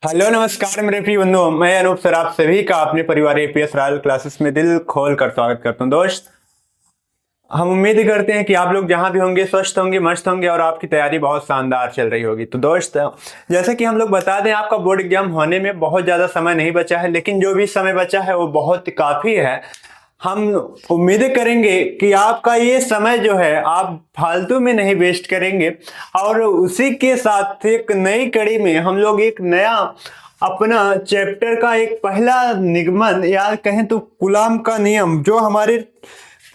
Hello नमस्कार मेरे प्रिय बंधु, मैं अनूप सर आप सभी का अपने परिवार एपीएस रॉयल क्लासेस में दिल खोल कर स्वागत करता हूं। दोस्त, हम उम्मीद करते हैं कि आप लोग जहां भी होंगे स्वस्थ होंगे, मस्त होंगे और आपकी तैयारी बहुत शानदार चल रही होगी। तो दोस्त, जैसे कि हम लोग बता दें, आपका बोर्ड एग्जाम होने में बहुत ज़्यादा समय नहीं बचा है, लेकिन जो भी समय बचा है वो बहुत काफ़ी है। हम उम्मीद करेंगे कि आपका ये समय जो है आप फालतू में नहीं वेस्ट करेंगे, और उसी के साथ एक नई कड़ी में हम लोग एक नया अपना चैप्टर का एक पहला निगमन या कहें तो कूलाम का नियम, जो हमारे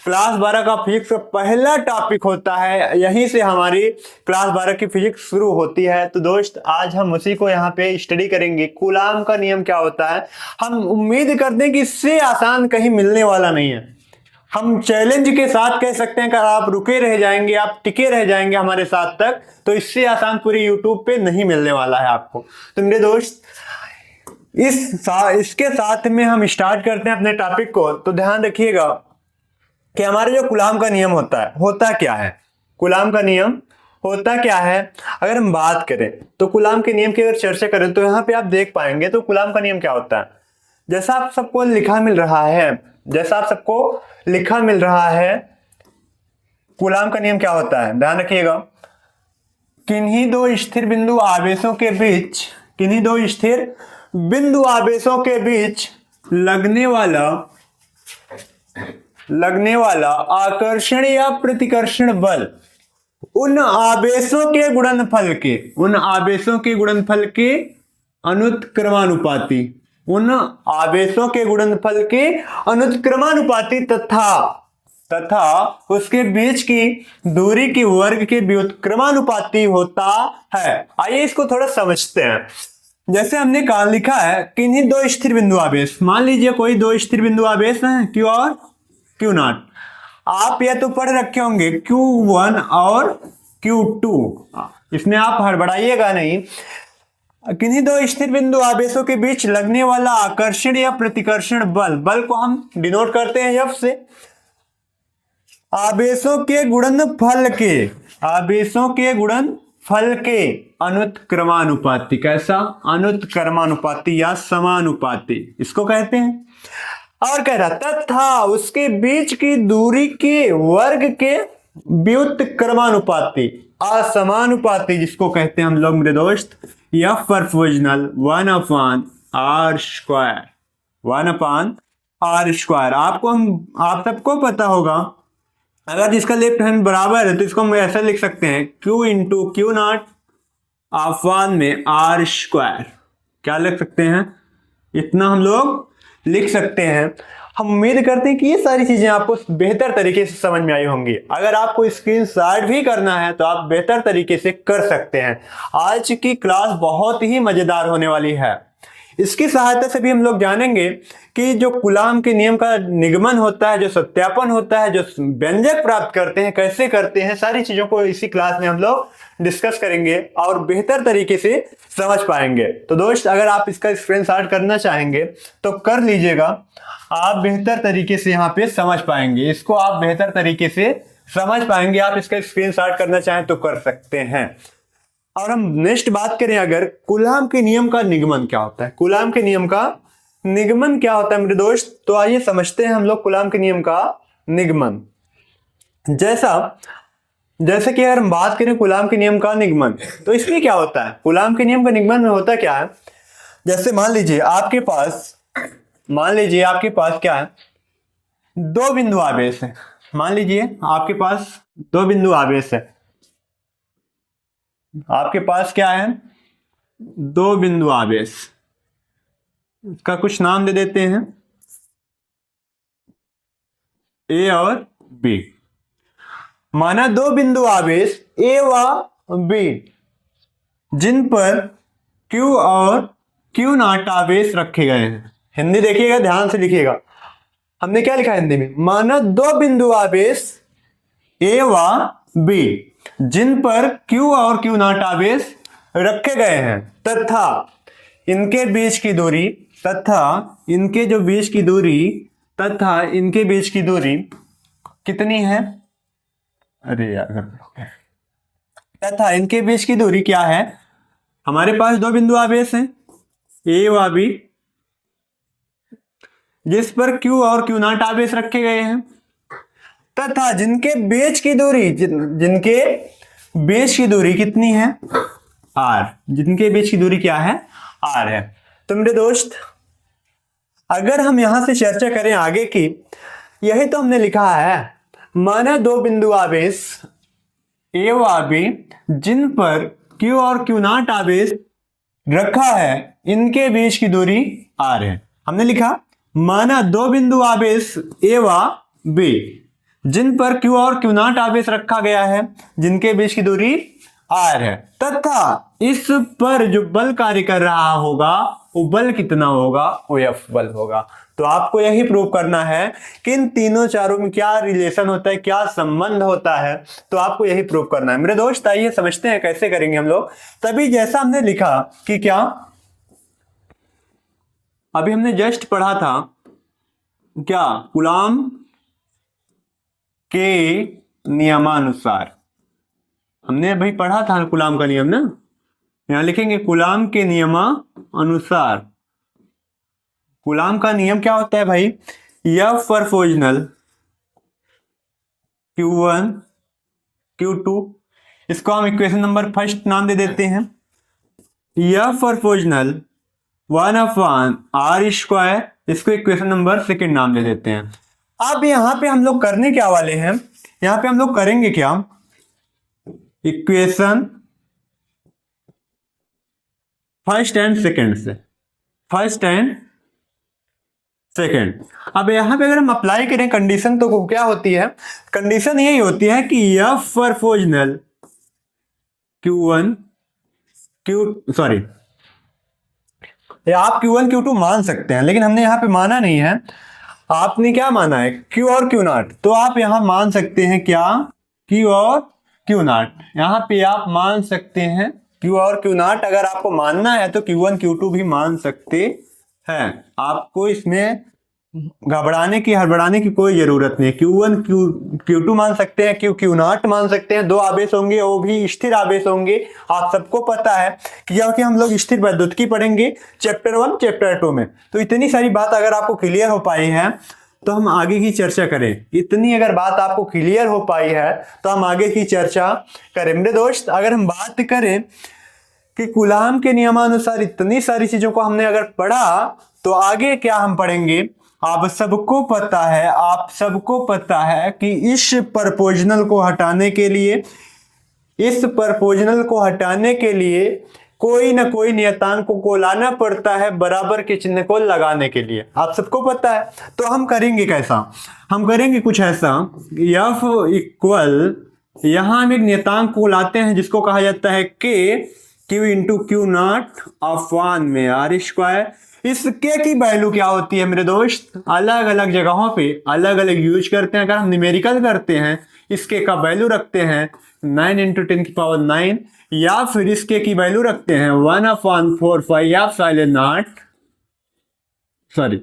क्लास 12 का फिजिक्स का पहला टॉपिक होता है, यहीं से हमारी क्लास 12 की फिजिक्स शुरू होती है। तो दोस्त, आज हम उसी को यहाँ पे स्टडी करेंगे। कूलाम का नियम क्या होता है। हम उम्मीद करते हैं कि इससे आसान कहीं मिलने वाला नहीं है। हम चैलेंज के साथ कह सकते हैं कि आप रुके रह जाएंगे, आप टिके रह जाएंगे हमारे साथ तक, तो इससे आसान पूरी यूट्यूब पे नहीं मिलने वाला है आपको। तो मेरे दोस्त, इसके साथ में हम स्टार्ट करते हैं अपने टॉपिक को। तो ध्यान रखिएगा कि हमारे जो कूलाम का नियम होता है, होता क्या है। कूलाम का नियम होता क्या है, अगर हम बात करें तो कूलाम के नियम की अगर चर्चा करें तो यहाँ पे आप देख पाएंगे तो कूलाम का नियम क्या होता है। जैसा आप सबको लिखा मिल रहा है, जैसा आप सबको लिखा मिल रहा है, कूलाम का नियम क्या होता है, ध्यान रखिएगा। किन्हीं दो स्थिर बिंदु आवेशों के बीच, किन्हीं दो स्थिर बिंदु आवेशों के बीच लगने वाला आकर्षण या प्रतिकर्षण बल उन आवेशों के गुणनफल के अनुत्क्रमानुपाती, उन आवेशों के गुणनफल के अनुत्क्रमानुपाती तथा उसके बीच की दूरी की वर्ग के व्युत्क्रमानुपाती होता है। आइए इसको थोड़ा समझते हैं। जैसे हमने कहा लिखा है किन्हीं दो स्थिर बिंदु आवेश, मान लीजिए कोई दो स्थिर बिंदु आवेश हैं, क्यू और क्यू नॉट। आप या तो पढ़ रखे होंगे Q1 और Q2, इसमें आप हड़बड़ाइएगा नहीं। किन्हीं दो स्थिर बिंदु आवेशों के बीच लगने वाला आकर्षण या प्रतिकर्षण बल, बल को हम डिनोट करते हैं F से। आवेशों के गुणनफल के अनुत्क्रमानुपाती, कैसा अनुत्क्रमानुपाती या समानुपाती इसको कहते हैं। और कह रहा तथा उसके बीच की दूरी के वर्ग के व्युत्क्रमानुपाती, असमानुपाती जिसको कहते हैं हम लोग मेरे दोस्त F प्रोपोर्शनल 1/r²। आप सबको पता होगा, अगर जिसका लेफ्ट हैंड बराबर है तो इसको हम ऐसा लिख सकते हैं Q into Q not upon में r²। क्या लिख सकते हैं, इतना हम लोग लिख सकते हैं। हम उम्मीद करते हैं कि ये सारी चीजें आपको बेहतर तरीके से समझ में आई होंगी। अगर आपको स्क्रीनशॉट भी करना है तो आप बेहतर तरीके से कर सकते हैं। आज की क्लास बहुत ही मजेदार होने वाली है। इसकी सहायता से भी हम लोग जानेंगे कि जो कूलाम के नियम का निगमन होता है, जो सत्यापन होता है, जो व्यंजक प्राप्त करते हैं, कैसे करते हैं, सारी चीजों को इसी क्लास में हम लोग डिस्कस करेंगे और बेहतर तरीके से समझ पाएंगे। तो दोस्त, अगर आप इसका स्क्रीनशॉट करना चाहेंगे तो कर लीजिएगा, आप बेहतर तरीके से यहाँ पे समझ पाएंगे, इसको आप बेहतर तरीके से समझ पाएंगे। आप इसका स्क्रीनशॉट करना चाहें तो कर सकते हैं। और हम नेक्स्ट बात करें, अगर कूलाम के नियम का निगमन क्या होता है, कूलाम के नियम का निगमन क्या होता है मेरे दोस्त, तो आइए समझते हैं हम लोग कूलाम के नियम का निगमन। जैसे कि अगर हम बात करें कूलाम के नियम का निगमन, तो इसमें क्या होता है, कूलाम के नियम का निगमन में होता क्या है। जैसे मान लीजिए आपके पास क्या है, दो बिंदु आवेश है। मान लीजिए आपके पास दो बिंदु आवेश है, आपके पास क्या है, दो बिंदु आवेश। इसका कुछ नाम दे देते हैं, ए और बी। माना दो बिंदु आवेश ए व बी जिन पर Q और Q नॉट आवेश रखे गए हैं। हिंदी देखिएगा, ध्यान से लिखिएगा, हमने क्या लिखा है हिंदी में। माना दो बिंदु आवेश ए व बी जिन पर Q और Q नॉट आवेश रखे गए हैं तथा इनके बीच की दूरी कितनी है, अरे यार, तथा इनके बीच की दूरी क्या है। हमारे पास दो बिंदु आवेश हैं, ए व बी जिस पर क्यू और क्यू नॉट आवेश रखे गए हैं तथा जिनके बीच की दूरी जिनके बीच की दूरी कितनी है आर, जिनके बीच की दूरी क्या है आर है। तो मेरे दोस्त अगर हम यहां से चर्चा करें आगे की, यही तो हमने लिखा है, माना दो बिंदु आवेश ए व बी जिन पर क्यू और क्यू नॉट आवेश रखा है इनके बीच की दूरी आर है। हमने लिखा माना दो बिंदु आवेश ए व बी जिन पर क्यू और क्यू नॉट आवेश रखा गया है जिनके बीच की दूरी आर है तथा इस पर जो बल कार्य कर रहा होगा वो बल कितना होगा, वो एफ बल होगा। तो आपको यही प्रूव करना है कि इन तीनों चारों में क्या रिलेशन होता है, क्या संबंध होता है। तो आपको यही प्रूव करना है मेरे दोस्त। आइए समझते हैं कैसे करेंगे हम लोग। तभी जैसा हमने लिखा कि क्या अभी हमने जस्ट पढ़ा था क्या कूलॉम के नियमानुसार, हमने अभी पढ़ा था कूलॉम का नियम ना, यहां लिखेंगे कूलॉम के नियमानुसार। कूलॉम का नियम क्या होता है भाई, एफ प्रोपोर्शनल Q1 Q2, इसको हम इक्वेशन नंबर फर्स्ट नाम दे देते हैं। एफ प्रोपोर्शनल 1/r², इसको इक्वेशन नंबर सेकंड नाम दे देते हैं। अब यहां पे हम लोग करने क्या वाले हैं, यहां पे हम लोग करेंगे क्या, इक्वेशन फर्स्ट एंड सेकंड से, फर्स्ट एंड सेकंड। अब यहां पे अगर हम अप्लाई करें कंडीशन तो क्या होती है, कंडीशन यही होती है कि एफ प्रोपोर्शनल Q1 आप Q1 Q2 मान सकते हैं, लेकिन हमने यहां पे माना नहीं है। आपने क्या माना है, Q और Q नॉट, तो आप यहां मान सकते हैं क्या, Q और Q नॉट। यहां पे आप मान सकते हैं Q और Q नॉट। अगर आपको मानना है तो Q1 Q2 भी मान सकते हैं। आपको इसमें घबराने की हड़बड़ाने की कोई जरूरत नहीं है। Q1 Q2 मान सकते हैं, Q नॉट मान सकते हैं। दो आवेश होंगे, वो भी स्थिर आवेश होंगे। आप सबको पता है कि क्योंकि हम लोग स्थिर वैद्युतिकी पढ़ेंगे चैप्टर 1 चैप्टर 2 में। तो इतनी सारी बात अगर आपको क्लियर हो पाई है तो हम आगे की चर्चा करें। इतनी अगर बात आपको क्लियर हो पाई है तो हम आगे की चर्चा करें। मेरे दोस्त अगर हम बात करें कि कूलॉम के नियमानुसार इतनी सारी चीजों को हमने अगर पढ़ा तो आगे क्या हम पढ़ेंगे, आप सबको पता है कि इस प्रपोर्शनल को हटाने के लिए कोई ना कोई नियतांक को लाना पड़ता है बराबर के चिन्ह को लगाने के लिए। आप सबको पता है। तो हम करेंगे कैसा, हम करेंगे कुछ ऐसा, एफ इक्वल, यहां हम एक नियतांक को लाते हैं जिसको कहा जाता है Q into Q not upon में R²। इस K की वैल्यू क्या होती है मेरे दोस्त, अलग अलग जगहों पे अलग अलग यूज करते हैं। अगर हम न्यूमेरिकल करते हैं इस K का वैल्यू रखते हैं 9 × 10⁹, या फिर इस K की वैल्यू रखते हैं 1/4πε0। सॉरी,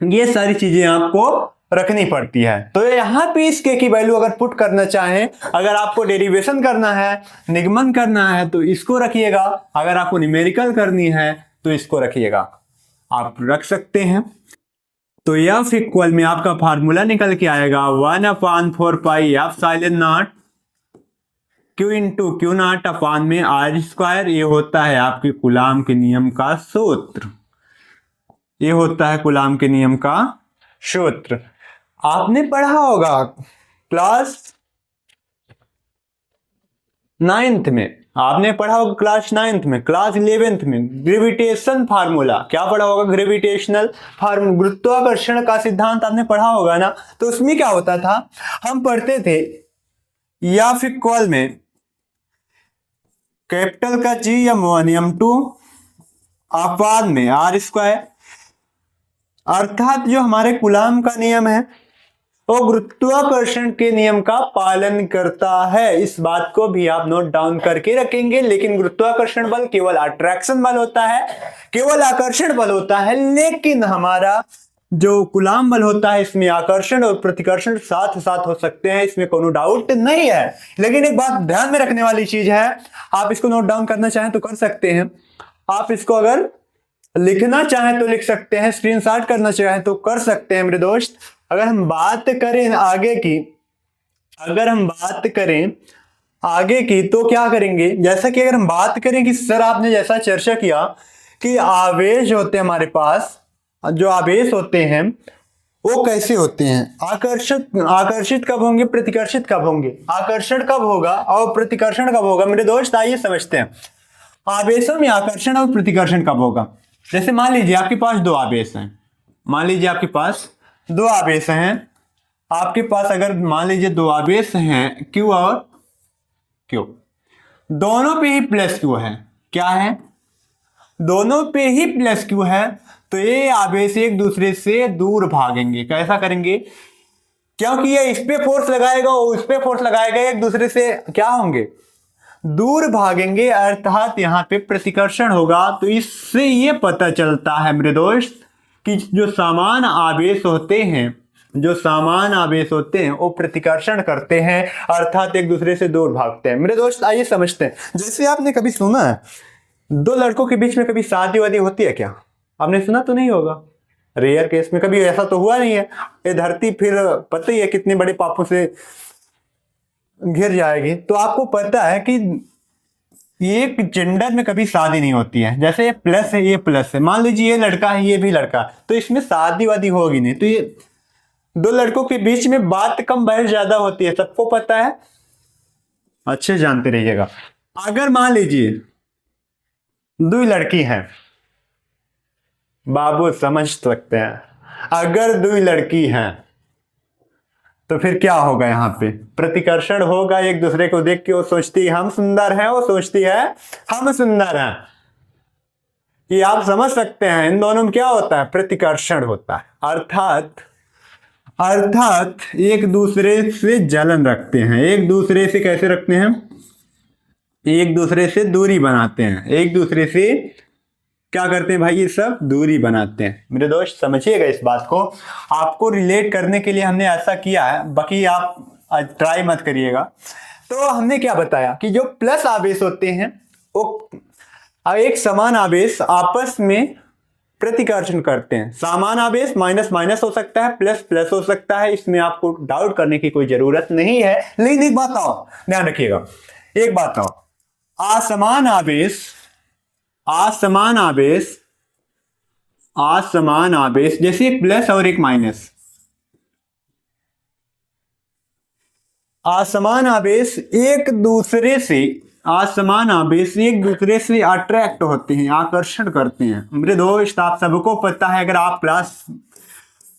ये सारी चीजें आपको रखनी पड़ती है। तो यहां पे इस K की वैल्यू अगर पुट करना चाहें, अगर आपको डेरिवेशन करना है, निगमन करना है तो इसको रखिएगा। अगर आपको न्यूमेरिकल करनी है तो इसको रखिएगा, आप रख सकते हैं। तो एफ इक्वल में आपका फार्मूला निकल के आएगा 1/4πε0 Q into Q not upon में R²। ये होता है आपके कूलॉम के नियम का सूत्र, ये होता है कूलॉम के नियम का सूत्र। आपने पढ़ा होगा क्लास 9th में, आपने पढ़ा होगा क्लास 9th में, क्लास 11th में ग्रेविटेशन फार्मूला। क्या पढ़ा होगा, ग्रेविटेशनल फार्मूला, गुरुत्वाकर्षण का सिद्धांत आपने पढ़ा होगा ना। तो उसमें क्या होता था, हम पढ़ते थे एफ इक्वल में कैपिटल का G m1 m2 अपॉन में R²। अर्थात जो हमारे कूलॉम का नियम है वो गुरुत्वाकर्षण के नियम का पालन करता है। इस बात को भी आप नोट डाउन करके रखेंगे। लेकिन गुरुत्वाकर्षण बल केवल अट्रैक्शन बल होता है, केवल आकर्षण बल होता है। लेकिन हमारा जो कूलॉम बल होता है इसमें आकर्षण और प्रतिकर्षण साथ साथ हो सकते हैं, इसमें कोनो डाउट नहीं है। लेकिन एक बात ध्यान में रखने वाली चीज है, आप इसको नोट डाउन करना चाहें तो कर सकते हैं। आप इसको अगर लिखना चाहे तो लिख सकते हैं, स्क्रीनशॉट करना चाहे तो कर सकते हैं मेरे दोस्त। अगर हम बात करें आगे की, तो क्या करेंगे, जैसा कि अगर हम बात करें कि सर आपने जैसा चर्चा किया कि आवेश होते हैं हमारे पास, जो आवेश होते हैं वो कैसे होते हैं, आकर्षित कब होंगे, प्रतिकर्षित कब होंगे, आकर्षण कब होगा और प्रतिकर्षण कब होगा। मेरे दोस्त आइए समझते हैं आवेशों में आकर्षण और प्रतिकर्षण कब होगा। जैसे मान लीजिए आपके पास दो आवेश हैं, आपके पास अगर मान लीजिए दो आवेश हैं Q और Q, दोनों पे ही प्लस Q है, क्या है, दोनों पे ही प्लस Q है, तो ये आवेश एक दूसरे से दूर भागेंगे। कैसा करेंगे, क्योंकि ये इस पे फोर्स लगाएगा और उस पे फोर्स लगाएगा, एक दूसरे से क्या होंगे, दूर भागेंगे, अर्थात यहां पे प्रतिकर्षण होगा। तो इससे ये पता चलता है मेरे दोस्त कि जो समान आवेश होते हैं वो प्रतिकर्षण करते हैं, अर्थात एक दूसरे से दूर भागते हैं। मेरे दोस्त आइए समझते हैं, जैसे आपने कभी सुना है दो लड़कों के बीच में कभी शादी वादी होती है क्या, आपने सुना तो नहीं होगा, रेयर केस में, कभी ऐसा तो हुआ नहीं है। ये धरती फिर पता ही है कितने बड़े पापों से घिर जाएगी। तो आपको पता है कि एक जेंडर में कभी शादी नहीं होती है, जैसे ये प्लस है ये प्लस है, मान लीजिए ये लड़का है ये भी लड़का, तो इसमें शादी वादी होगी नहीं। तो ये दो लड़कों के बीच में बात कम बहस ज्यादा होती है, सबको पता है, अच्छे जानते रहिएगा। अगर मान लीजिए दो लड़की हैं, बाबू समझ सकते हैं, अगर दो लड़की हैं तो फिर क्या होगा, यहां पे प्रतिकर्षण होगा, एक दूसरे को देख के वो सोचती है हम सुंदर हैं, वो सोचती है हम सुंदर हैं। ये आप समझ सकते हैं, इन दोनों में क्या होता है, प्रतिकर्षण होता है, अर्थात एक दूसरे से जलन रखते हैं, एक दूसरे से कैसे रखते हैं, एक दूसरे से दूरी बनाते हैं, एक दूसरे से क्या करते हैं भाई, ये सब दूरी बनाते हैं। मेरे दोस्त समझिएगा इस बात को, आपको रिलेट करने के लिए हमने ऐसा किया है, बाकी आप ट्राई मत करिएगा। तो हमने क्या बताया कि जो प्लस आवेश होते हैं वो एक समान आवेश आपस में प्रतिकर्षण करते हैं। समान आवेश माइनस माइनस हो सकता है, प्लस प्लस हो सकता है, इसमें आपको डाउट करने की कोई जरूरत नहीं है। लेकिन एक बात और ध्यान रखिएगा, एक बात और, असमान आवेश जैसे एक प्लस और एक माइनस, असमान आवेश एक दूसरे से अट्रैक्ट होते हैं, आकर्षण करते हैं। मेरे दोस्त आप सबको पता है, अगर आप क्लास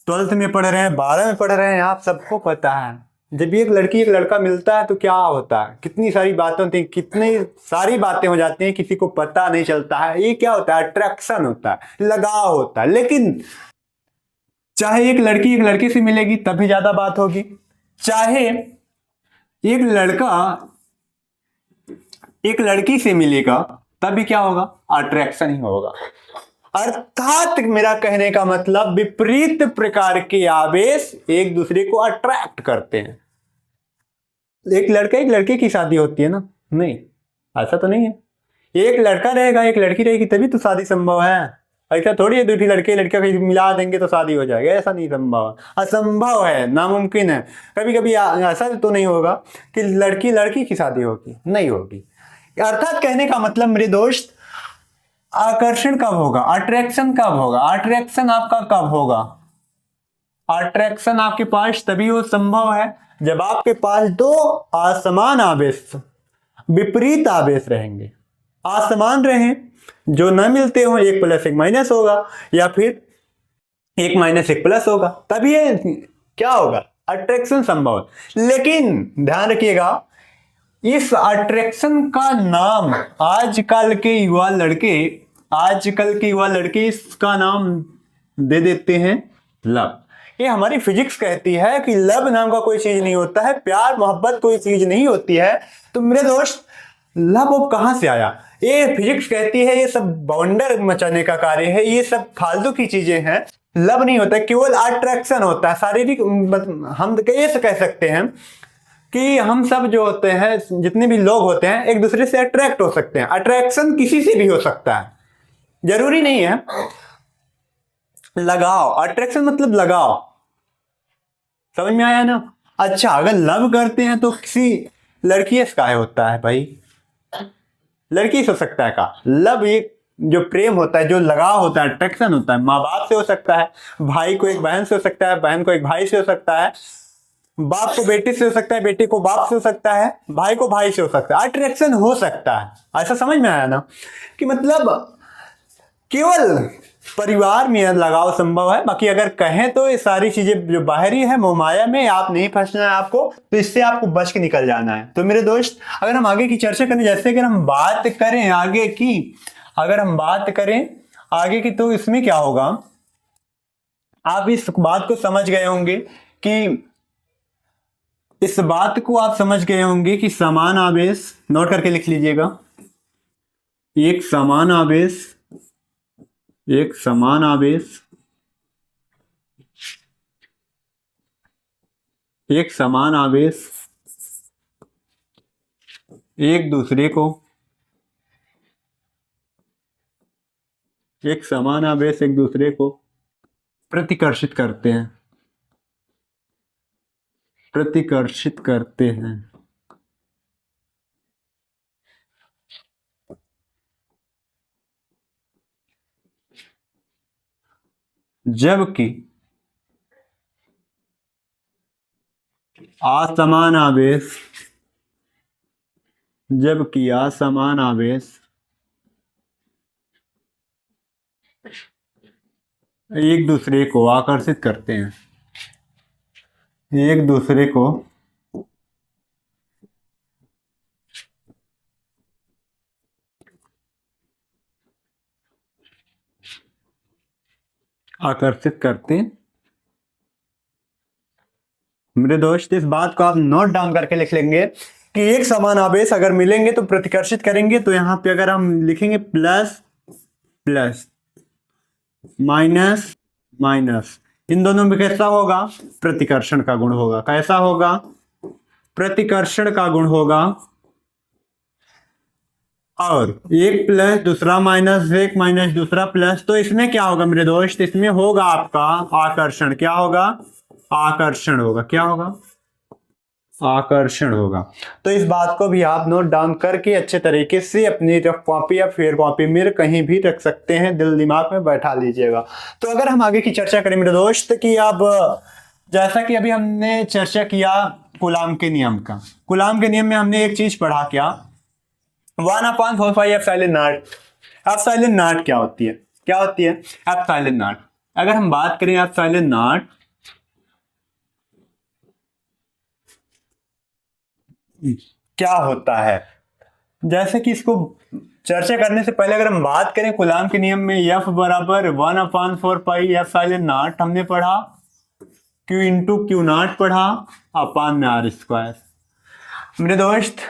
12th में पढ़ रहे हैं, 12 में पढ़ रहे हैं, आप सबको पता है जब एक लड़की एक लड़का मिलता है तो क्या होता है, कितनी सारी बातें होती हैं, कितनी सारी बातें हो जाती हैं, किसी को पता नहीं चलता है। ये क्या होता है, अट्रैक्शन होता है, लगाव होता है। लेकिन चाहे एक लड़की एक लड़के से मिलेगी तब भी ज्यादा बात होगी, चाहे एक लड़का एक लड़की से मिलेगा तब भी क्या होगा, अट्रैक्शन ही होगा। अर्थात मेरा कहने का मतलब विपरीत प्रकार के आवेश एक दूसरे को अट्रैक्ट करते हैं। एक लड़का एक लड़के की शादी होती है ना, नहीं ऐसा तो नहीं है, एक लड़का रहेगा एक लड़की रहेगी तभी तो शादी संभव है। ऐसा थोड़ी है दो लड़के लड़कियों को मिला देंगे तो शादी हो जाएगा, ऐसा नहीं संभव, असंभव है, नामुमकिन है। कभी कभी ऐसा तो नहीं होगा कि लड़की लड़की की शादी होगी, नहीं होगी। अर्थात कहने का मतलब मेरे दोस्त, आकर्षण कब होगा, अट्रैक्शन कब होगा, अट्रैक्शन आपका कब होगा, अट्रैक्शन आपके पास तभी वो संभव है जब आपके पास दो असमान आवेश विपरीत आवेश रहेंगे, असमान रहें, जो न मिलते हो, एक प्लस एक माइनस होगा या फिर एक माइनस एक प्लस होगा, तभी क्या होगा, अट्रैक्शन संभव है। लेकिन ध्यान रखिएगा, इस अट्रैक्शन का नाम आजकल के युवा लड़के इसका नाम दे देते हैं लव। ये हमारी फिजिक्स कहती है कि लव नाम का कोई चीज नहीं होता है, प्यार मोहब्बत कोई चीज नहीं होती है। तो मेरे दोस्त लव अब कहां से आया, ये फिजिक्स कहती है ये सब बवंडर मचाने का कार्य है, ये सब फालतू की चीजें हैं। लव नहीं होता, केवल अट्रैक्शन होता है, शारीरिक, हम ऐसे कह सकते हैं कि हम सब जो होते हैं, जितने भी लोग होते हैं, एक दूसरे से अट्रैक्ट हो सकते हैं। अट्रैक्शन किसी से भी हो सकता है, जरूरी नहीं है, लगाओ, अट्रैक्शन मतलब लगाओ, समझ में आया ना। अच्छा, अगर लव करते हैं तो किसी लड़की से काहे होता है भाई, लड़की से हो सकता है का लव, एक जो प्रेम होता है, जो लगाव होता है, अट्रैक्शन होता है, माँ बाप से हो सकता है, भाई को एक बहन से हो सकता है, बहन को एक भाई से हो सकता है, बाप को बेटे से हो सकता है, बेटे को बाप से हो सकता है, भाई को भाई से हो सकता है, अट्रैक्शन हो सकता है। ऐसा समझ में आया ना, कि मतलब केवल परिवार में लगाव संभव है, बाकी अगर कहें तो ये सारी चीजें जो बाहरी है मोहमाया में आप नहीं फंसना है आपको, तो इससे आपको बच के निकल जाना है। तो मेरे दोस्त, अगर हम आगे की चर्चा करें, जैसे अगर हम बात करें आगे की, अगर हम बात करें आगे की, तो इसमें क्या होगा, आप इस बात को समझ गए होंगे कि इस बात को आप समझ गए होंगे कि समान आवेश, नोट करके लिख लीजिएगा, एक समान आवेश, एक समान आवेश, एक समान आवेश एक दूसरे को, एक समान आवेश एक दूसरे को प्रतिकर्षित करते हैं, प्रतिकर्षित करते हैं। जबकि असमान आवेश, जबकि असमान आवेश एक दूसरे को आकर्षित करते हैं, एक दूसरे को आकर्षित करते हैं। मेरे दोस्त, इस बात को आप नोट डाउन करके लिख लेंगे कि एक समान आवेश अगर मिलेंगे तो प्रतिकर्षित करेंगे। तो यहां पे अगर हम लिखेंगे प्लस प्लस, माइनस माइनस, इन दोनों में कैसा होगा, प्रतिकर्षण का गुण होगा। कैसा होगा, प्रतिकर्षण का गुण होगा। और एक प्लस दूसरा माइनस, एक माइनस दूसरा प्लस, तो इसमें क्या होगा मेरे दोस्त, इसमें होगा आपका आकर्षण। क्या होगा, आकर्षण होगा। क्या होगा, आकर्षण होगा। तो इस बात को भी आप नोट डाउन करके अच्छे तरीके से अपनी रफ कॉपी या फेयर कॉपी में कहीं भी रख सकते हैं, दिल दिमाग में बैठा लीजिएगा। तो अगर हम आगे की चर्चा करें मेरे दोस्त, कि अब जैसा कि अभी हमने चर्चा किया कूलाम के नियम का, कूलाम के नियम में हमने एक चीज पढ़ा, क्या, 1/4 एप्सिलॉन नॉट। एप्सिलॉन नॉट क्या होती है, क्या होती है एप्सिलॉन नॉट। अगर हम बात करें एप्सिलॉन नॉट, क्या होता है, जैसे कि इसको चर्चा करने से पहले अगर हम बात करें कूलाम के नियम में, F बराबर 1/4 पाई एप्सिलॉन नॉट हमने पढ़ा, Q इंटू क्यू नॉट पढ़ा अपान में आर स्क्वायर। मेरे दोस्त,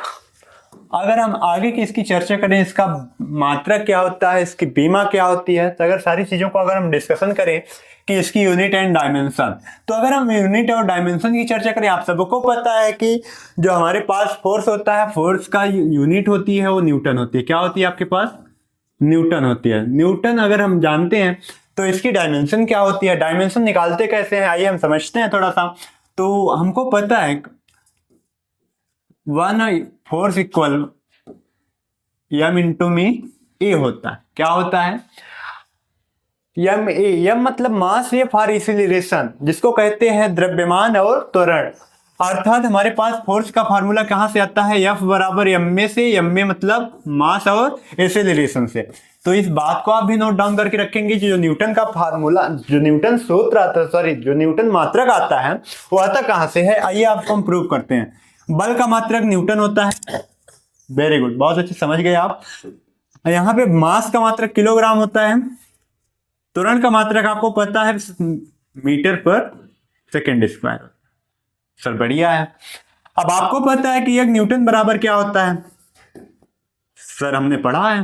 अगर हम आगे की इसकी चर्चा करें, इसका मात्रक क्या होता है, इसकी बीमा क्या होती है, तो अगर सारी चीजों को अगर हम डिस्कशन करें कि इसकी यूनिट एंड डायमेंशन, तो अगर हम यूनिट और डायमेंशन की चर्चा करें, आप सबको पता है कि जो हमारे पास फोर्स होता है, फोर्स का यूनिट होती है वो न्यूटन होती है। क्या होती है आपके पास, न्यूटन होती है। न्यूटन अगर हम जानते हैं तो इसकी डायमेंशन क्या होती है, डायमेंशन निकालते कैसे हैं, आइए हम समझते हैं थोड़ा सा। तो हमको पता है 1 फोर्स इक्वल एम इंटू मी ए होता है। क्या होता है, एम ए, एम मतलब मास, ए फॉर एक्सीलरेशन, जिसको कहते हैं द्रव्यमान और त्वरण। अर्थात हमारे पास फोर्स का फार्मूला कहां से आता है, एफ बराबर एम में से, एम में मतलब मास और एक्सीलरेशन से। तो इस बात को आप भी नोट डाउन करके रखेंगे, जो न्यूटन का फार्मूला, जो न्यूटन सूत्र आता है, सॉरी जो न्यूटन मात्रक आता है, वो आता कहां से है, आइए आपको हम प्रूव करते हैं। बल का मात्रक न्यूटन होता है, वेरी गुड, बहुत अच्छे समझ गए आप। यहां पे मास का मात्रक किलोग्राम होता है, त्वरण का मात्रक आपको पता है मीटर पर सेकेंड स्क्वायर। सर बढ़िया है। अब आपको पता है कि एक न्यूटन बराबर क्या होता है, सर हमने पढ़ा है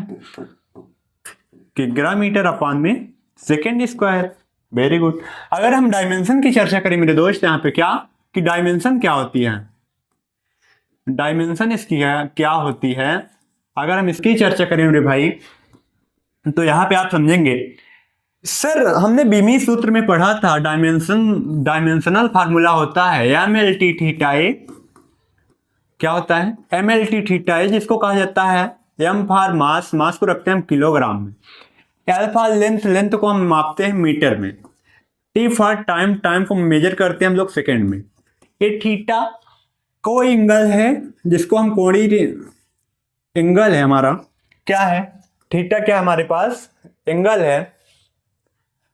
कि ग्राम मीटर अपान में सेकेंड स्क्वायर। Very good. अगर हम डायमेंशन की चर्चा करें मेरे दोस्त, यहां पे क्या, कि डायमेंशन क्या होती है, डायमेंशन इसकी क्या होती है, अगर हम इसकी चर्चा करें मेरे भाई, तो यहाँ पे आप समझेंगे, सर हमने बीमी सूत्र में पढ़ा था डायमेंशनल फार्मूला होता है एम एल टी थीटा ए, क्या होता है एम एल टी थीटा ए, जिसको कहा जाता है एम फॉर मास, मास को रखते हैं हम किलोग्राम में, एल फॉर लेंथ, लेंथ को हम मापते हैं मीटर में, टी फॉर टाइम, टाइम को मेजर करते हैं हम लोग सेकेंड में, ये थीटा को एंगल है जिसको हम कोणीय एंगल है हमारा, क्या है थीटा, क्या है हमारे पास एंगल है,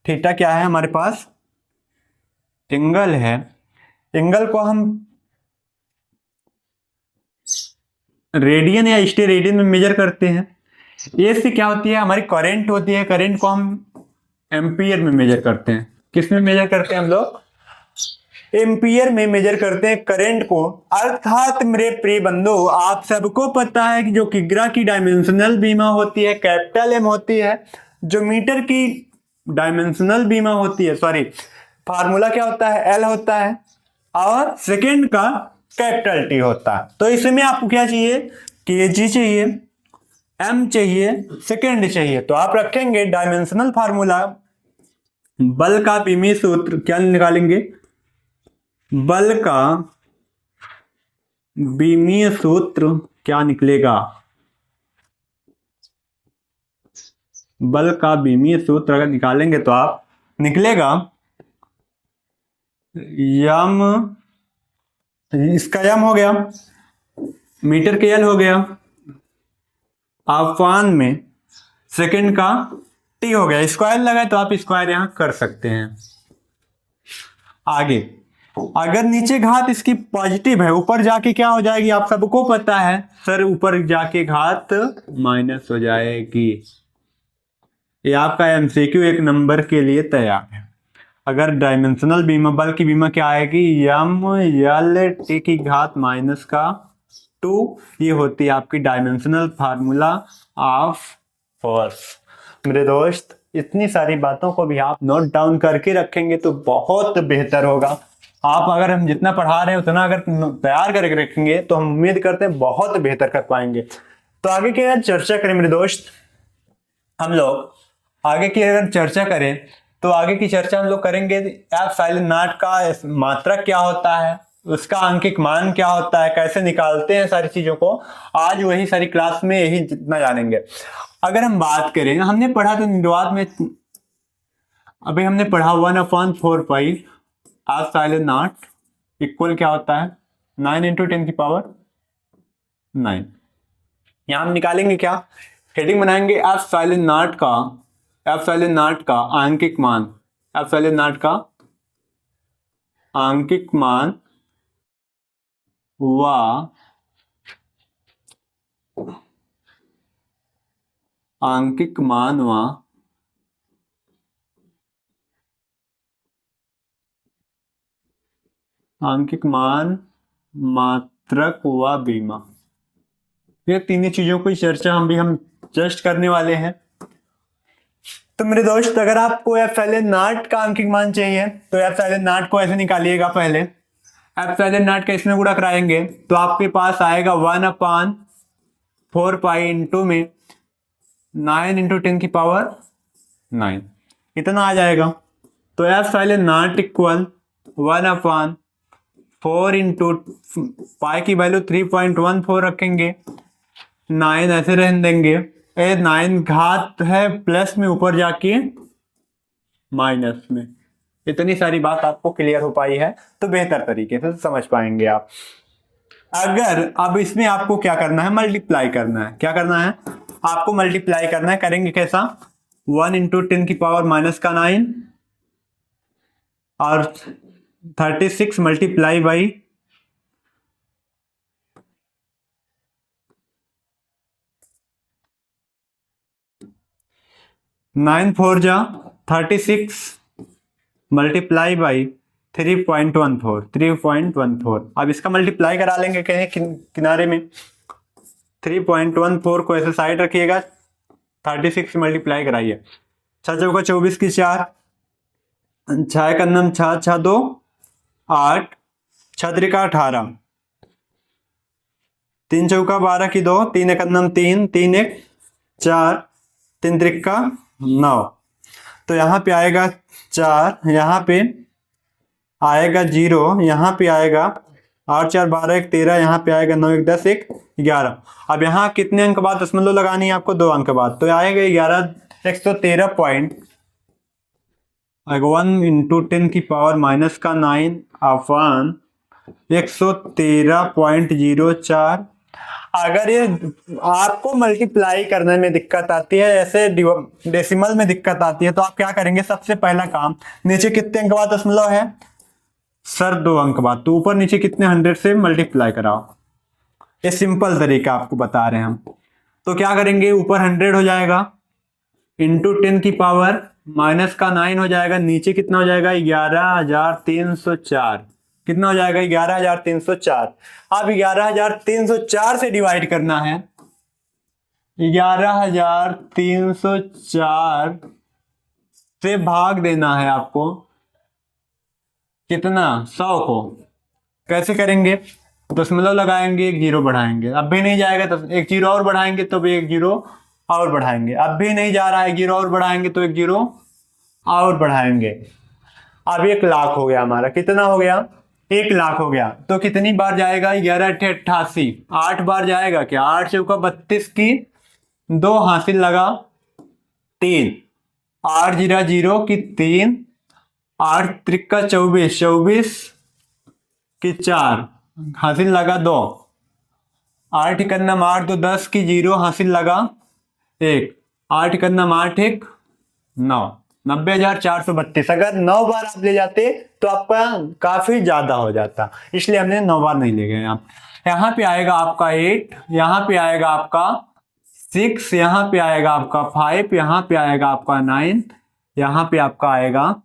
थीटा क्या है हमारे पास एंगल है, एंगल को हम रेडियन या स्टेरेडियन में मेजर करते हैं। ए से क्या होती है हमारी करंट होती है, करंट को हम एम्पियर में मेजर करते हैं, किस में मेजर करते हैं हम लोग एम्पियर में मेजर करते हैं करंट को। अर्थात मेरे प्रिय बंधु आप सबको पता है कि जो किग्रा की डायमेंशनल बीमा होती है कैपिटल एम होती है, जो मीटर की डायमेंशनल बीमा होती है, सॉरी फार्मूला क्या होता है एल होता है, और सेकेंड का कैपिटल टी होता है। तो इसमें आपको क्या चाहिए केजी चाहिए, एम चाहिए, सेकेंड चाहिए, तो आप रखेंगे डायमेंशनल फार्मूला, बल का बीमी सूत्र क्या निकालेंगे, बल का बीमीय सूत्र क्या निकलेगा, बल का बीमीय सूत्र अगर निकालेंगे तो आप निकलेगा यम, इसका यम हो गया, मीटर के एल हो गया, अपान में सेकंड का टी हो गया, स्क्वायर लगा तो आप स्क्वायर यहां कर सकते हैं। आगे अगर नीचे घात इसकी पॉजिटिव है, ऊपर जाके क्या हो जाएगी आप सबको पता है सर, ऊपर जाके घात माइनस हो जाएगी। ये आपका एमसीक्यू एक नंबर के लिए तैयार है। अगर डायमेंशनल बीमा, बल की बीमा क्या आएगी यम यल टी की घात माइनस का 2, ये होती है आपकी डायमेंशनल फार्मूला ऑफ फोर्स। मेरे दोस्त इतनी सारी बातों को भी आप नोट डाउन करके रखेंगे तो बहुत बेहतर होगा। आप अगर हम जितना पढ़ा रहे हैं उतना अगर तैयार करके रखेंगे तो हम उम्मीद करते हैं बहुत बेहतर कर पाएंगे। तो आगे की अगर चर्चा करें मेरे दोस्त, हम लोग आगे की अगर चर्चा करें तो आगे की चर्चा हम लोग करेंगे एप्सिलॉन नॉट का मात्रक क्या होता है, उसका अंकिक मान क्या होता है, कैसे निकालते हैं, सारी चीजों को आज वही सारी क्लास में यही जितना जानेंगे। अगर हम बात करें, हमने पढ़ा था निर्वात में, अभी हमने पढ़ा 1/4 पाई एप्सिलॉन नॉट इक्वल क्या होता है 9 × 10⁹। यहां हम निकालेंगे क्या, हेडिंग बनाएंगे एप्सिलॉन नॉट का आंकिक मान, एप्सिलॉन नॉट का आंकिक मान व आंकिक मान व आंकिक मान मात्रक व बीमा, ये तीनों चीजों की चर्चा हम जस्ट करने वाले हैं। तो मेरे दोस्त अगर आपको एप्सिलॉन नॉट का आंकिक मान चाहिए तो एप्सिलॉन नॉट को ऐसे निकालिएगा, पहले एप्सिलॉन नॉट का इसमें गुणा कराएंगे तो आपके पास आएगा 1/4 पाई इंटू में 9 × 10⁹ इतना आ जाएगा। तो epsilon not equal 1/4 into pi की वैल्यू 3.14 रखेंगे, 9 ऐसे रहने देंगे, 9 घात है प्लस में ऊपर जाके माइनस में। इतनी सारी बात आपको क्लियर हो पाई है तो बेहतर तरीके से समझ पाएंगे आप। अगर अब इसमें आपको क्या करना है, मल्टीप्लाई करना है, क्या करना है आपको मल्टीप्लाई करना है, करेंगे कैसा 1 × 10⁻⁻9 और 36 मल्टीप्लाई बाई 9 4 जा 36 मल्टीप्लाई बाई 3.14। अब इसका मल्टीप्लाई करा लेंगे कहीं किनारे में, 3.14 को ऐसे साइड रखिएगा, 36 मल्टीप्लाई कराइए, 6 चौका 24 की 4, 6 का नम 6 6 2 8, 6 त्रिका 18, 3 चौका 12 की 2, 3 एक नम 3 3 1 4, 3 त्रिका 9, तो यहाँ पे आएगा 4, यहाँ पे आएगा 0, यहाँ पे आएगा 8 4 12 1 13, यहाँ पे आएगा 9 1 10 1 11। अब यहाँ कितने अंक बाद दशमलव लगानी है आपको? 2 अंक बाद, तो आएगा 11 113 पॉइंट 1 इंटू 10 की पावर माइनस का 9 अपॉन 113.04। अगर ये आपको मल्टीप्लाई करने में दिक्कत आती है, ऐसे डेसिमल में दिक्कत आती है, तो आप क्या करेंगे? सबसे पहला काम, नीचे कितने अंक बाद दशमलव है सर? 2 अंक बाद, तो ऊपर नीचे कितने 100 से मल्टीप्लाई कराओ। ये सिंपल तरीका आपको बता रहे हैं हम। तो क्या करेंगे? ऊपर 100 हो जाएगा इंटू 10 की पावर माइनस का 9 हो जाएगा, नीचे कितना हो जाएगा? 11,304। कितना हो जाएगा? 11,304। अब 11,304 से डिवाइड करना है, 11,304 से भाग देना है आपको कितना? 100 को। कैसे करेंगे? दशमलव लगाएंगे, 1 जीरो बढ़ाएंगे, अब भी नहीं जाएगा तो 1 जीरो और बढ़ाएंगे, तो भी 1 जीरो और बढ़ाएंगे, अब भी नहीं जा रहा है, 1 जीरो और बढ़ाएंगे तो 1 जीरो और बढ़ाएंगे। अब 1 लाख हो गया हमारा। कितना हो गया? 1 लाख हो गया। तो कितनी बार जाएगा? 11 8 88, 8 बार जाएगा क्या? 8 चौका 32 की 2 हासिल लगा 3, 8 जीरो 0 की 3, 8 त्रिका 24, 24 की 4 हासिल लगा 2, 8 कन्नम 8 तो 10 की 0 हासिल लगा 1, 8 कन्नम 8 1 9, 90,432। अगर 9 बार आप ले जाते तो आपका काफी ज्यादा हो जाता, इसलिए हमने 9 बार नहीं ले गए। यहाँ पे आएगा आपका 8, यहाँ पे आएगा आपका 6, यहाँ पे आएगा आपका 5, यहाँ पे आएगा आपका 9, यहाँ पे आपका आएगा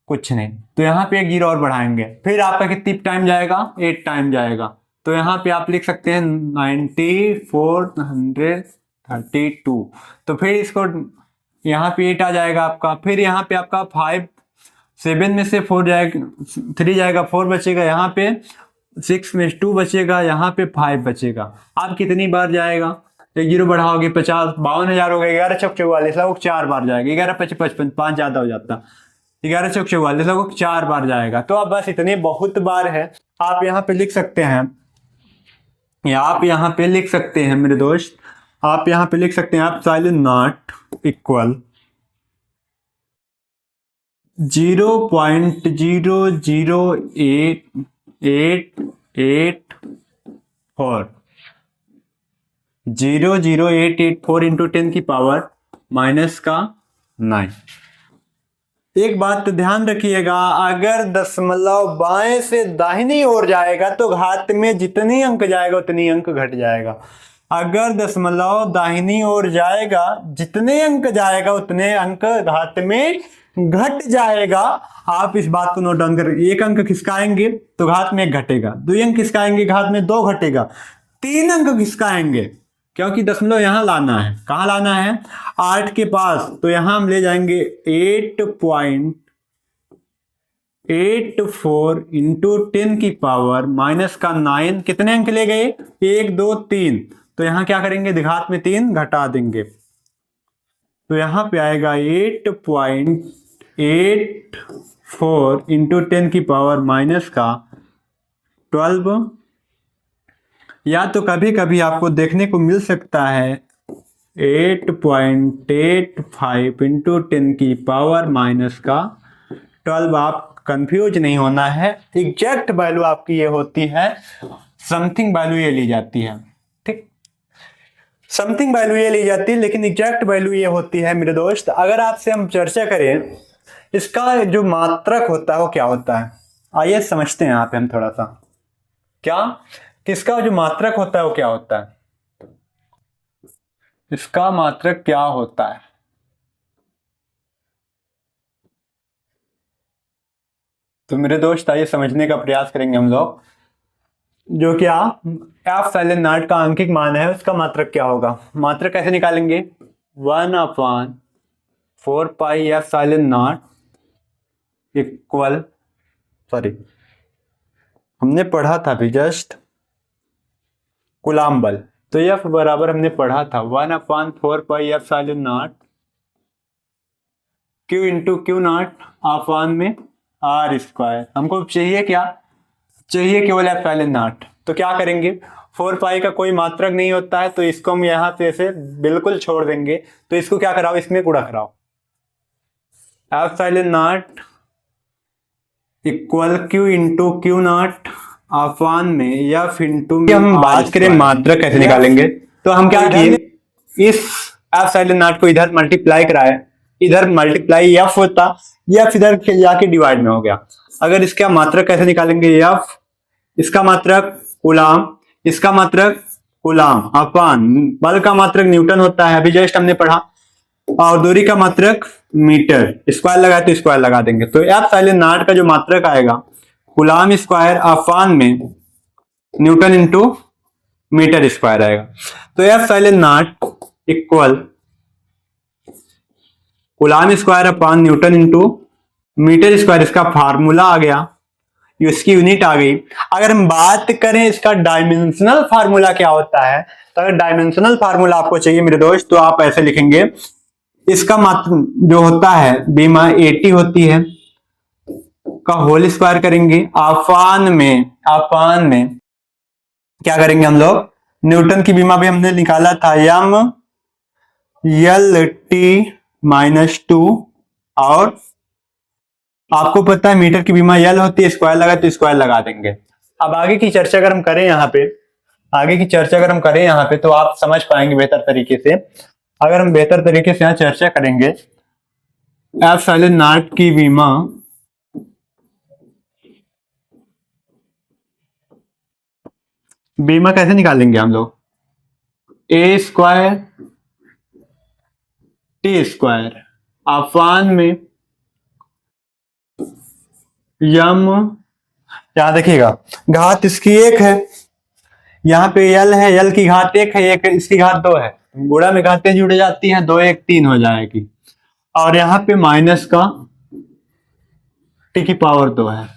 कुछ नहीं, तो यहाँ पे 1 जीरो और बढ़ाएंगे, फिर आपका कितनी टाइम जाएगा? 8 टाइम जाएगा। तो यहाँ पे आप लिख सकते हैं 9432। तो फिर इसको यहाँ पे 8 आ जाएगा आपका, फिर यहाँ पे आपका 5 7 में से 4 जाएगा, 3 जाएगा, 4 बचेगा, यहाँ पे 6 में 2 बचेगा, यहाँ पे 5 बचेगा। आप कितनी बार जाएगा? 1 जीरो बढ़ाओगे 50, 52,000 हो गया। 11 चौक 44 लगभग 4 बार जाएगा। 11 5 55, 5 ज्यादा हो जाता, 11 चौक 44 लगभग 4 बार जाएगा। तो अब बस इतने बहुत बार है। आप यहाँ पे लिख सकते हैं, या आप यहाँ पे लिख सकते हैं मेरे दोस्त, आप यहाँ पे लिख सकते हैं आप साइलेंट नॉट इक्वल 0.00884 00884 इंटू 10 की पावर माइनस का 9। एक बात तो ध्यान रखिएगा, अगर दशमलव बाएं से दाहिनी ओर जाएगा तो घात में जितनी अंक जाएगा उतनी अंक घट जाएगा। अगर दशमलव दाहिनी ओर जाएगा, जितने अंक जाएगा उतने अंक घात में घट जाएगा। आप इस बात को नोट डाउन करें। 1 अंक खिसकाएंगे तो घात में 1 घटेगा, 2 अंक खिसकाएंगे घात में 2 घटेगा, 3 अंक खिसकाएंगे क्योंकि दशमलव यहां लाना है। कहां लाना है? 8 के पास, तो यहां हम ले जाएंगे 8.84 इंटू 10 की पावर माइनस का 9। कितने अंक ले गए? 1 2 3, तो यहां क्या करेंगे? घात में 3 घटा देंगे, तो यहां पे आएगा 8.84 इंटू 10 की पावर माइनस का 12। या तो कभी कभी आपको देखने को मिल सकता है 8.85 इंटू 10 की पावर माइनस का 12। आप कंफ्यूज नहीं होना है, एग्जैक्ट वैल्यू आपकी ये होती है, समथिंग वैल्यू ये ली जाती है, ठीक, समथिंग वैल्यू ये ली जाती है, लेकिन एग्जैक्ट वैल्यू ये होती है मेरे दोस्त। अगर आपसे हम चर्चा करें इसका जो मात्रक होता है वो क्या होता है, आइए समझते हैं यहाँ पे हम थोड़ा सा। क्या? किसका जो मात्रक होता है वो क्या होता है? इसका मात्रक क्या होता है? तो मेरे दोस्त आइए समझने का प्रयास करेंगे हम लोग। जो क्या एफ साइलेंट नॉट का आंकिक मान है उसका मात्रक क्या होगा? मात्रक कैसे निकालेंगे? 1/4 pi F silent not equal, sorry हमने पढ़ा था अभी जस्ट, कूलम्ब बल। तो एफ बराबर हमने पढ़ा था 1/4 pi epsilon not Q into Q not upon में आर स्क्वायर। हमको चाहिए क्या, चाहिए केवल एप्सिलॉन नॉट। तो क्या करेंगे, 4 पाई का कोई मात्रक नहीं होता है तो इसको हम यहां पे ऐसे बिल्कुल छोड़ देंगे। तो इसको क्या कराओ, इसमें गुणा कराओ, epsilon not equal Q into Q not upon में एफ इंटू। हम बात करें मात्रक कैसे निकालेंगे, तो हम क्या किए, इस एप्सिलॉन नॉट को इधर मल्टीप्लाई कराए, इधर मल्टीप्लाई एफ होता, एफ इधर जाके डिवाइड में हो गया। अगर इसका मात्रक कैसे निकालेंगे, एफ इसका मात्रक कूलाम, इसका मात्रक कूलाम अपान बल का मात्रक न्यूटन होता है, अभी जस्ट हमने पढ़ा, और दूरी का मात्रक मीटर। स्क्वायर लगाए तो स्क्वायर लगा देंगे। तो एप्सिलॉन नॉट का जो मात्रक आएगा कूलाम स्क्वायर अपान में न्यूटन इंटू मीटर स्क्वायर आएगा। तो epsilon not equal coulomb square upon newton into metre square, इसका फार्मूला आ गया, इसकी यूनिट आ गई। अगर हम बात करें इसका डायमेंशनल फार्मूला क्या होता है, तो अगर डायमेंशनल फार्मूला आपको चाहिए मेरे दोस्त, तो आप ऐसे लिखेंगे, इसका मात्र जो होता है बीमा 80 होती है का होल स्क्वायर करेंगे अपान में क्या करेंगे हम लोग, न्यूटन की बीमा भी हमने निकाला था यम एल टी -2, और आपको पता है मीटर की बीमा यल होती है, स्क्वायर लगा तो स्क्वायर लगा देंगे। अब आगे की चर्चा अगर हम करें यहाँ पे तो आप समझ पाएंगे बेहतर तरीके से। अगर हम बेहतर तरीके से यहाँ चर्चा करेंगे, एप्सिलॉन नॉट की बीमा कैसे निकालेंगे हम लोग, ए स्क्वायर टी स्क्वायर अपान में यम, यहां देखिएगा घात इसकी 1 है, यहाँ पे यल है, यल की घात 1 है, एक इसकी घात 2 है, गुणा में घातें जुड़ जाती हैं, 2 1 3 हो जाएगी। और यहाँ पे माइनस का टी की पावर 2 है।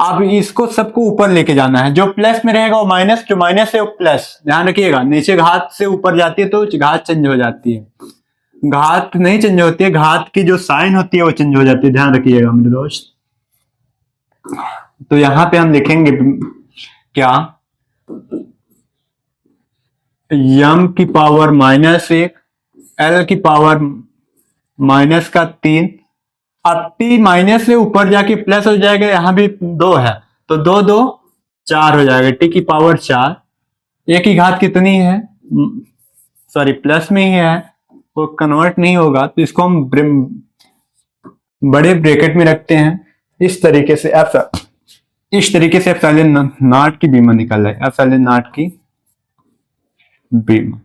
अब इसको सबको ऊपर लेके जाना है, जो प्लस में रहेगा वो माइनस, जो माइनस है वो प्लस। ध्यान रखिएगा, नीचे घात से ऊपर जाती है तो घात चेंज हो जाती है, घात नहीं चेंज होती है, घात की जो साइन होती है वो चेंज हो जाती है। ध्यान रखिएगा मेरे दोस्त। तो यहां पे हम लिखेंगे क्या, यम की पावर -1 एल की पावर -3। अब टी माइनस से ऊपर जाके प्लस हो जाएगा, यहां भी 2 है तो 2 2 4 हो जाएगा, टी की पावर 4। ए की घात कितनी है, सॉरी प्लस में ही है, वो कन्वर्ट नहीं होगा, तो इसको हम बड़े ब्रैकेट में रखते हैं। इस तरीके से एप्सिलॉन नॉट की बीमा निकल है, एप्सिलॉन नॉट की बीमा।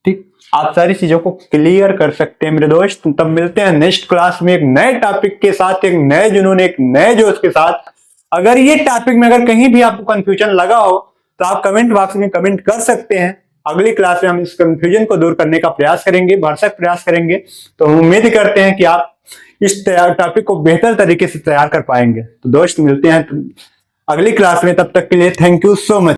ठीक, आप सारी चीजों को क्लियर कर सकते हैं मेरे दोस्त। तब मिलते हैं नेक्स्ट क्लास में एक नए टॉपिक के साथ, एक नए जुनून, एक नए जोश के साथ। अगर ये टॉपिक में अगर कहीं भी आपको कंफ्यूजन लगा हो तो आप कमेंट बॉक्स में कमेंट कर सकते हैं। अगली क्लास में हम इस कंफ्यूजन को दूर करने का प्रयास करेंगे, भरसक प्रयास करेंगे। तो हम उम्मीद करते हैं कि आप इस टॉपिक को बेहतर तरीके से तैयार कर पाएंगे। तो दोस्त मिलते हैं अगली क्लास में, तब तक के लिए थैंक यू सो मच।